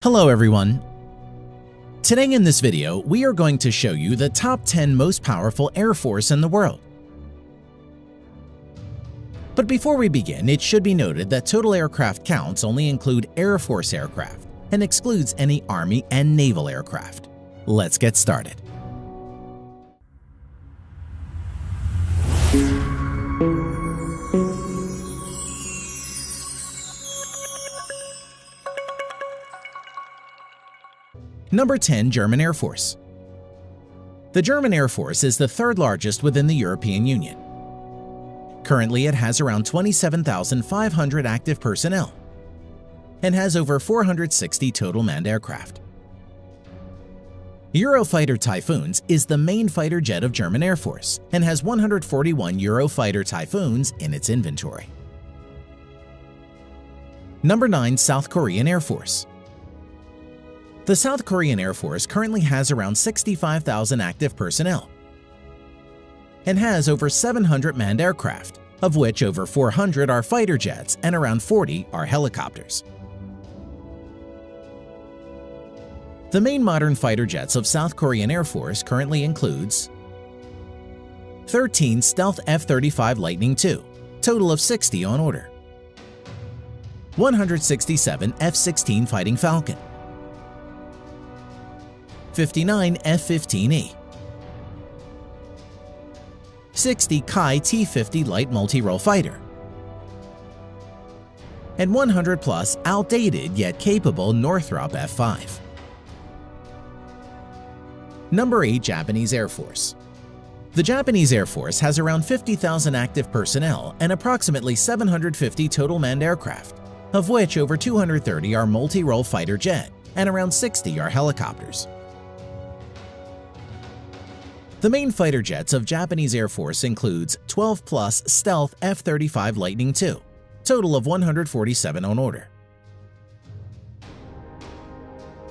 Hello everyone! Today in this video, we are going to show you the top 10 most powerful air force in the world. But before we begin, it should be noted that total aircraft counts only include Air Force aircraft and excludes any Army and naval aircraft. Let's get started. Number 10. German Air Force. The German Air Force is the third largest within the European Union. Currently, it has around 27,500 active personnel and has over 460 total manned aircraft. Eurofighter Typhoons is the main fighter jet of German Air Force and has 141 Eurofighter Typhoons in its inventory. Number 9. South Korean Air Force. The South Korean Air Force currently has around 65,000 active personnel and has over 700 manned aircraft, of which over 400 are fighter jets and around 40 are helicopters. The main modern fighter jets of South Korean Air Force currently includes 13 Stealth F35 Lightning II, total of 60 on order, 167 F-16 Fighting Falcon, 59 F15E, 60 Kai T-50 light multi-role fighter, and 100 plus outdated yet capable Northrop F5. Number 8. Japanese Air Force. The Japanese Air Force has around 50,000 active personnel and approximately 750 total manned aircraft, of which over 230 are multi-role fighter jet and around 60 are helicopters. The main fighter jets of Japanese Air Force includes 12 plus Stealth F35 Lightning II, total of 147 on order,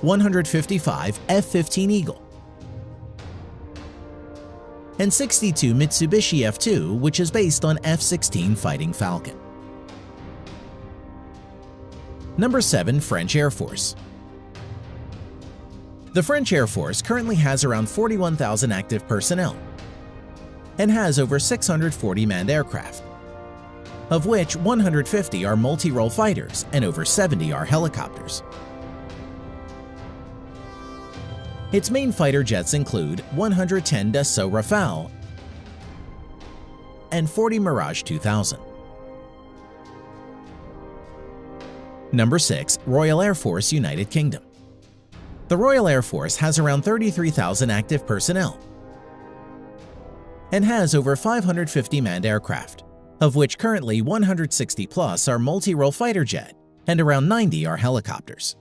155 F-15 Eagle, and 62 Mitsubishi F2, which is based on F-16 Fighting Falcon. Number 7. French Air Force. The French Air Force currently has around 41,000 active personnel and has over 640 manned aircraft, of which 150 are multi-role fighters and over 70 are helicopters. Its main fighter jets include 110 Dassault Rafale and 40 Mirage 2000. Number 6. Royal Air Force, United Kingdom. The Royal Air Force has around 33,000 active personnel and has over 550 manned aircraft, of which currently 160 plus are multi-role fighter jet and around 90 are helicopters.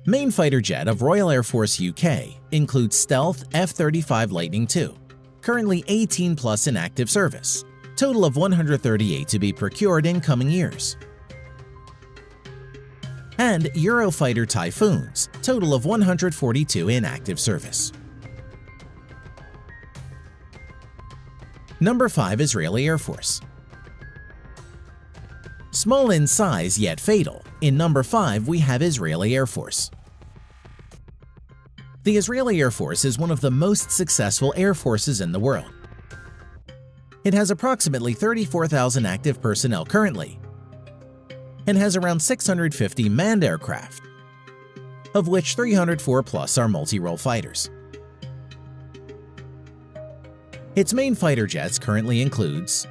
Main fighter jet of Royal Air Force UK includes Stealth F35 Lightning II, currently 18 plus in active service, total of 138 to be procured in coming years, and Eurofighter Typhoons, total of 142 in active service. Number 5. Israeli Air Force. Small in size yet fatal, in number 5 we have Israeli Air Force. The Israeli Air Force is one of the most successful air forces in the world. It has approximately 34,000 active personnel currently and has around 650 manned aircraft, of which 304 plus are multi-role fighters. Its main fighter jets currently includes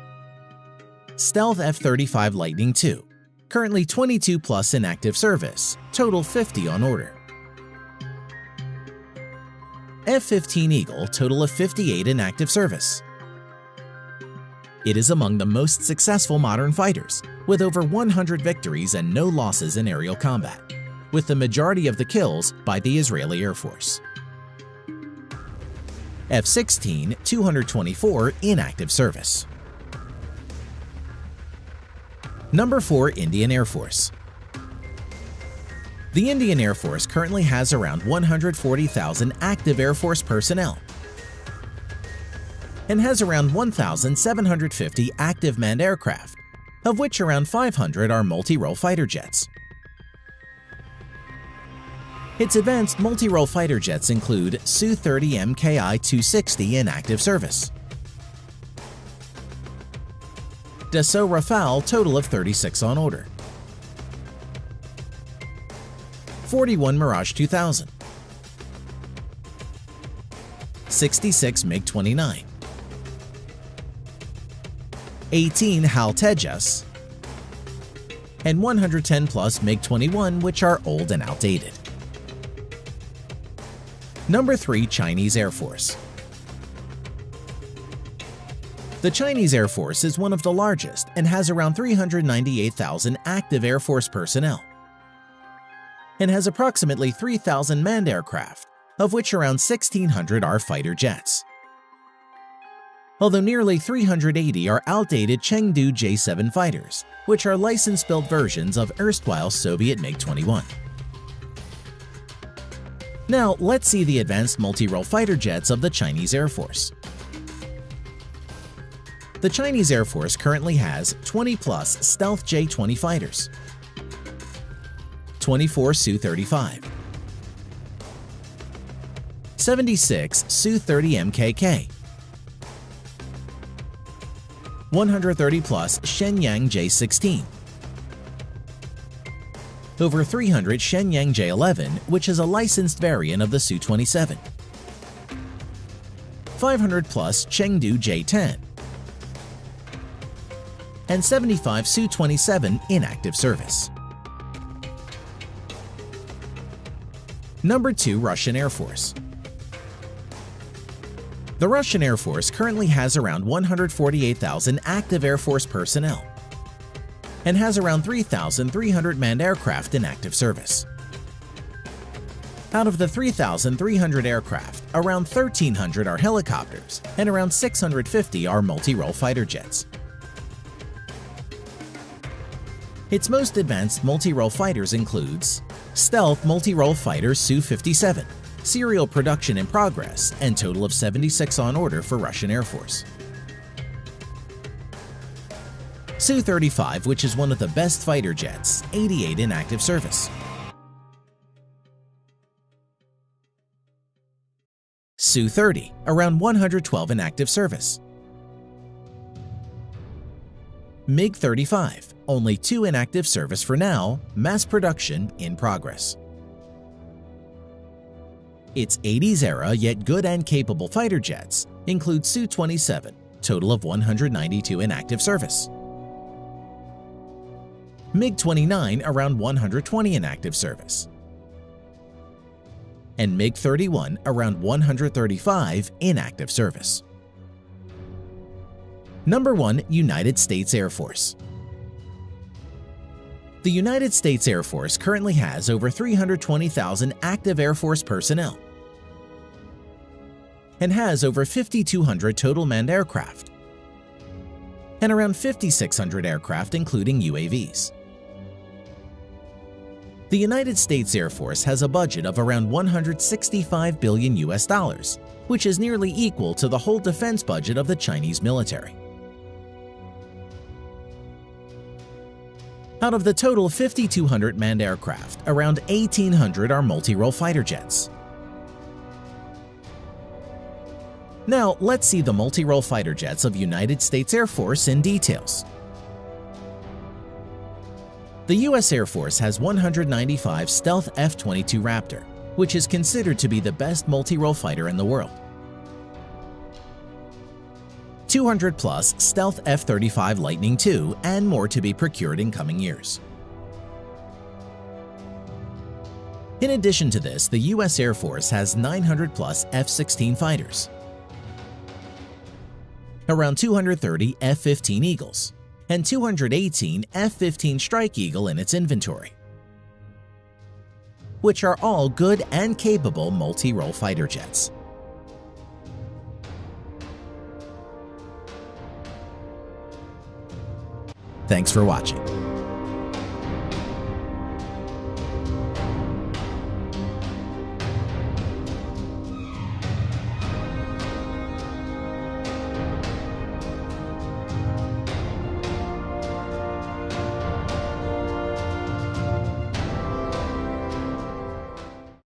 Stealth F35 Lightning II, currently 22 plus in active service, total 50 on order, F15 Eagle, total of 58 in active service. It is among the most successful modern fighters, with over 100 victories and no losses in aerial combat, with the majority of the kills by the Israeli Air Force. F-16, 224 in active service. Number 4. Indian Air Force. The Indian Air Force currently has around 140,000 active Air Force personnel and has around 1,750 active manned aircraft, of which around 500 are multi-role fighter jets. Its advanced multi-role fighter jets include Su-30M Kai 260 in active service, Dassault Rafale total of 36 on order, 41 Mirage 2000, 66 MiG-29, 18 HAL Tejas, and 110 plus MiG-21, which are old and outdated. Number 3. Chinese Air Force. The Chinese Air Force is one of the largest and has around 398,000 active Air Force personnel, and has approximately 3,000 manned aircraft, of which around 1,600 are fighter jets. Although nearly 380 are outdated Chengdu J-7 fighters, which are license-built versions of erstwhile Soviet MiG-21. Now, let's see the advanced multi-role fighter jets of the Chinese Air Force. The Chinese Air Force currently has 20-plus stealth J-20 fighters, 24 Su-35, 76 Su-30M KK, 130-plus Shenyang J-16, over 300 Shenyang J-11, which is a licensed variant of the Su-27, 500-plus Chengdu J-10, and 75 Su-27 in active service. Number 2. Russian Air Force. The Russian Air Force currently has around 148,000 active Air Force personnel and has around 3,300 manned aircraft in active service. Out of the 3,300 aircraft, around 1,300 are helicopters and around 650 are multi-role fighter jets. Its most advanced multi-role fighters includes stealth multi-role fighter Su-57, serial production in progress, and total of 76 on order for Russian Air Force. Su-35, which is one of the best fighter jets, 88 in active service. Su-30, around 112 in active service. MiG-35, only 2 in active service for now, mass production in progress. Its 80s era yet good and capable fighter jets include Su-27, total of 192 in active service. MiG-29, around 120 in active service. And MiG-31, around 135 in active service. Number 1. United States Air Force. The United States Air Force currently has over 320,000 active Air Force personnel and has over 5,200 total manned aircraft and around 5,600 aircraft including UAVs. The United States Air Force has a budget of around $165 billion US, which is nearly equal to the whole defense budget of the Chinese military. Out of the total 5,200 manned aircraft, around 1,800 are multi-role fighter jets. Now, let's see the multi-role fighter jets of United States Air Force in details. The U.S. Air Force has 195 stealth F-22 Raptor, which is considered to be the best multi-role fighter in the world. 200-plus stealth F-35 Lightning II, and more to be procured in coming years. In addition to this, the U.S. Air Force has 900-plus F-16 fighters, around 230 F-15 Eagles, and 218 F-15 Strike Eagle in its inventory, which are all good and capable multi-role fighter jets. Thanks for watching.